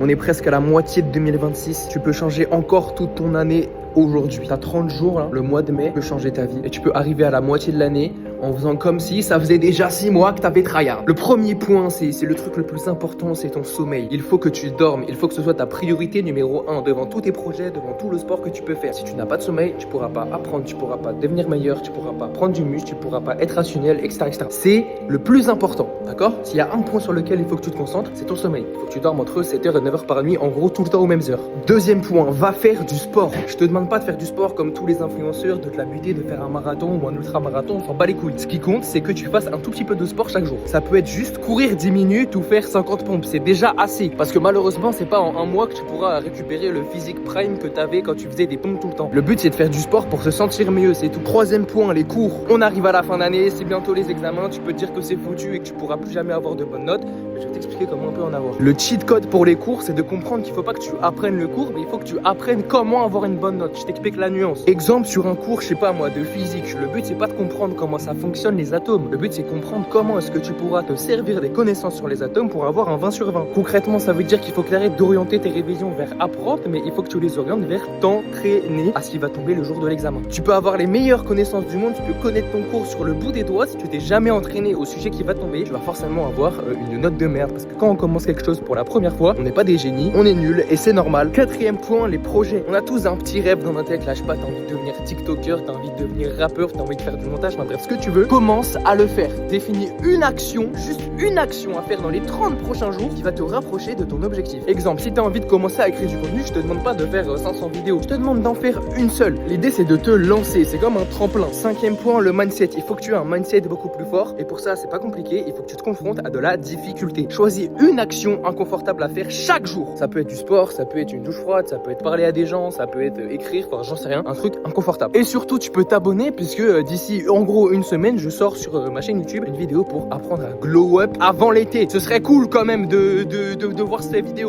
On est presque à la moitié de 2026. Tu peux changer encore toute ton année aujourd'hui. T'as 30 jours, là, le mois de mai, tu peux changer ta vie. Et tu peux arriver à la moitié de l'année en faisant comme si ça faisait déjà 6 mois que t'avais tryhard. Le premier point, c'est le truc le plus important, c'est ton sommeil. Il faut que tu dormes. Il faut que ce soit ta priorité numéro 1 devant tous tes projets, devant tout le sport que tu peux faire. Si tu n'as pas de sommeil, tu pourras pas apprendre, tu pourras pas devenir meilleur, tu pourras pas prendre du muscle, tu pourras pas être rationnel, etc., etc. C'est le plus important, d'accord? S'il y a un point sur lequel il faut que tu te concentres, c'est ton sommeil. Il faut que tu dormes entre 7h et 9h par nuit, en gros tout le temps aux mêmes heures. Deuxième point, va faire du sport. Je te demande pas de faire du sport comme tous les influenceurs, de te la buter, de faire un marathon ou un ultra-marathon, on s'en bat les couilles. Ce qui compte, c'est que tu fasses un tout petit peu de sport chaque jour. Ça peut être juste courir 10 minutes ou faire 50 pompes, c'est déjà assez. Parce que malheureusement, c'est pas en un mois que tu pourras récupérer le physique prime que t'avais quand tu faisais des pompes tout le temps. Le but, c'est de faire du sport pour se sentir mieux, c'est tout. Troisième point, les cours. On arrive à la fin d'année, c'est bientôt les examens, tu peux te dire que c'est foutu et que tu pourras plus jamais avoir de bonnes notes. Mais je vais t'expliquer comment on peut en avoir. Le cheat code pour les cours, c'est de comprendre qu'il faut pas que tu apprennes le cours, mais il faut que tu apprennes comment avoir une bonne note. Je t'explique la nuance. Exemple sur un cours, je sais pas moi, de physique. Le but, c'est pas de comprendre comment ça fonctionne les atomes. Le but, c'est comprendre comment est-ce que tu pourras te servir des connaissances sur les atomes pour avoir un 20 sur 20. Concrètement, ça veut dire qu'il faut que tu arrêtes d'orienter tes révisions vers apprendre, mais il faut que tu les orientes vers t'entraîner à ce qui va tomber le jour de l'examen. Tu peux avoir les meilleures connaissances du monde, tu peux connaître ton cours sur le bout des doigts. Si tu t'es jamais entraîné au sujet qui va tomber, tu vas forcément avoir une note de merde. Parce que quand on commence quelque chose pour la première fois, on n'est pas des génies, on est nul et c'est normal. Quatrième point, les projets. On a tous un petit rêve dans notre tête. Là, je sais pas, t'as envie de devenir TikToker, t'as envie de devenir rappeur, t'as envie de faire du montage, enfin bref, ce que tu veux. Commence à le faire. Définis une action, juste une action à faire dans les 30 prochains jours qui va te rapprocher de ton objectif. Exemple, si t'as envie de commencer à écrire du contenu, je te demande pas de faire 500 vidéos, je te demande d'en faire une seule. L'idée, c'est de te lancer, c'est comme un tremplin. Cinquième point, le mindset. Il faut que tu aies un mindset beaucoup plus fort et pour ça, c'est pas compliqué, il faut que tu te confrontes à de la difficulté. Choisis une action inconfortable à faire chaque jour. Ça peut être du sport, ça peut être une douche froide, ça peut être parler à des gens, ça peut être écrire, enfin j'en sais rien, un truc inconfortable. Et surtout, tu peux t'abonner puisque d'ici en gros une semaine, je sors sur ma chaîne YouTube une vidéo pour apprendre à glow up avant l'été. Ce serait cool quand même de voir ces vidéos.